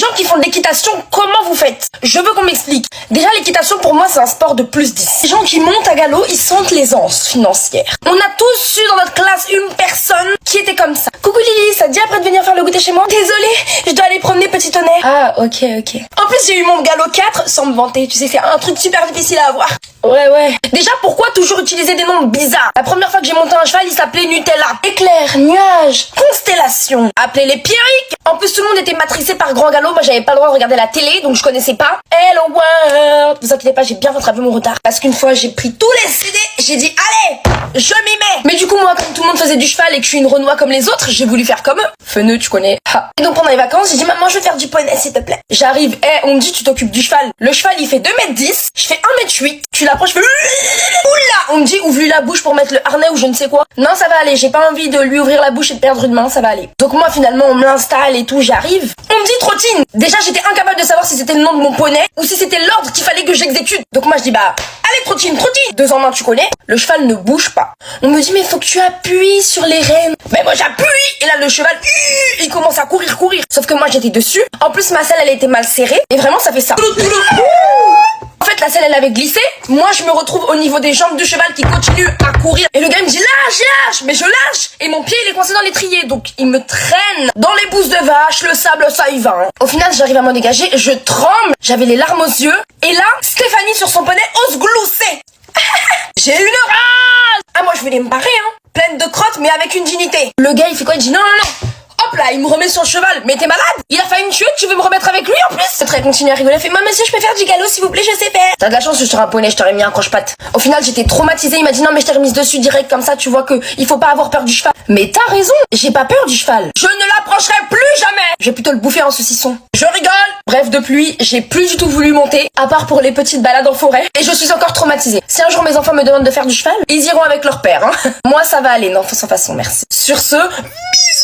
gens qui font de l'équitation, comment vous faites? Je veux qu'on m'explique. Déjà, l'équitation, pour moi, c'est un sport de +10. Les gens qui montent à galop, ils sentent l'aisance financière. On a tous eu dans notre classe une personne qui était comme ça. Coucou Lily, ça te dit après de venir faire le goûter chez moi? Désolée, je dois aller promener petit tonnerre. Ah, ok. En plus, j'ai eu mon galop 4 sans me vanter. Tu sais, c'est un truc super difficile à avoir. Ouais. Déjà, pourquoi toujours utiliser des noms bizarres? La première fois que j'ai monté un cheval, il s'appelait Nutella. Éclair, nuage, constellation. Appelez-les Pierrick. En plus, tout le monde était matrixé par Grand Galop. Moi, j'avais pas le droit de regarder la télé, donc je connaissais pas. Hello World. Vous inquiétez pas, j'ai bien rattrapé mon retard. Parce qu'une fois, j'ai pris tous les CD, j'ai dit, allez, je m'y mets. Mais du coup, moi, comme tout le monde faisait du cheval et que je suis une Renois comme les autres, j'ai voulu faire comme eux. Feneux, tu connais. Ha. Et donc, pendant les vacances, j'ai dit, maman, je veux faire du poney, s'il te plaît. J'arrive, on me dit, tu t'occupes du cheval. Le cheval, il fait 2m10, je fais 1m8. Tu l'approches, je fais, oula, on me dit, ouvre-lui la bouche pour mettre le harnais ou je ne sais quoi. Non, ça va aller, j'ai pas envie de lui ouvrir la bouche et de perdre une main, ça va aller. Donc moi, finalement, on me l'installe et tout, j'arrive. On me dit trottine. Déjà, j'étais incapable de savoir si c'était le nom de mon poney ou si c'était l'ordre qu'il fallait que j'exécute. Donc moi, je dis, bah, allez, trottine. 2 en 1, tu connais. Le cheval ne bouge pas. On me dit, mais faut que tu appuies sur les rênes. Mais moi, j'appuie. Et là, le cheval, il commence à courir. Sauf que moi, j'étais dessus. En plus, ma selle, elle était mal serrée. Et vraiment, ça fait ça. En fait, la selle, elle avait glissé. Moi, je me retrouve au niveau des jambes du cheval qui continue à courir. Et le gars, il me dit, lâche. Mais je lâche. Et mon pied, il est coincé dans l'étrier. Donc, il me traîne dans les bousses de vache. Le sable, ça y va. Au final, j'arrive à m'en dégager. Je tremble. J'avais les larmes aux yeux. Et là, Stéphanie, sur son poney, ose glousser. J'ai une rage. Ah, moi, je voulais me barrer, pleine de crottes, mais avec une dignité. Le gars, il fait quoi? Il dit, non. Hop là, il me remet sur le cheval. Mais t'es malade? Il a failli me tuer, tu veux me remettre avec lui en plus? L'autre, elle continue à rigoler, elle fait, moi monsieur, je peux faire du galop s'il vous plaît, je sais faire. T'as de la chance que je serais un poney, je t'aurais mis un croche-patte. Au final, j'étais traumatisée, il m'a dit, non mais je t'ai remise dessus direct comme ça, tu vois que il faut pas avoir peur du cheval. Mais t'as raison, j'ai pas peur du cheval. Je ne l'approcherai plus jamais. Je vais plutôt le bouffer en saucisson. Je rigole. Bref, depuis, j'ai plus du tout voulu monter, à part pour les petites balades en forêt. Et je suis encore traumatisée. Si un jour mes enfants me demandent de faire du cheval, ils iront avec leur père, Moi, ça va aller, non, sans façon, merci. Sur ce...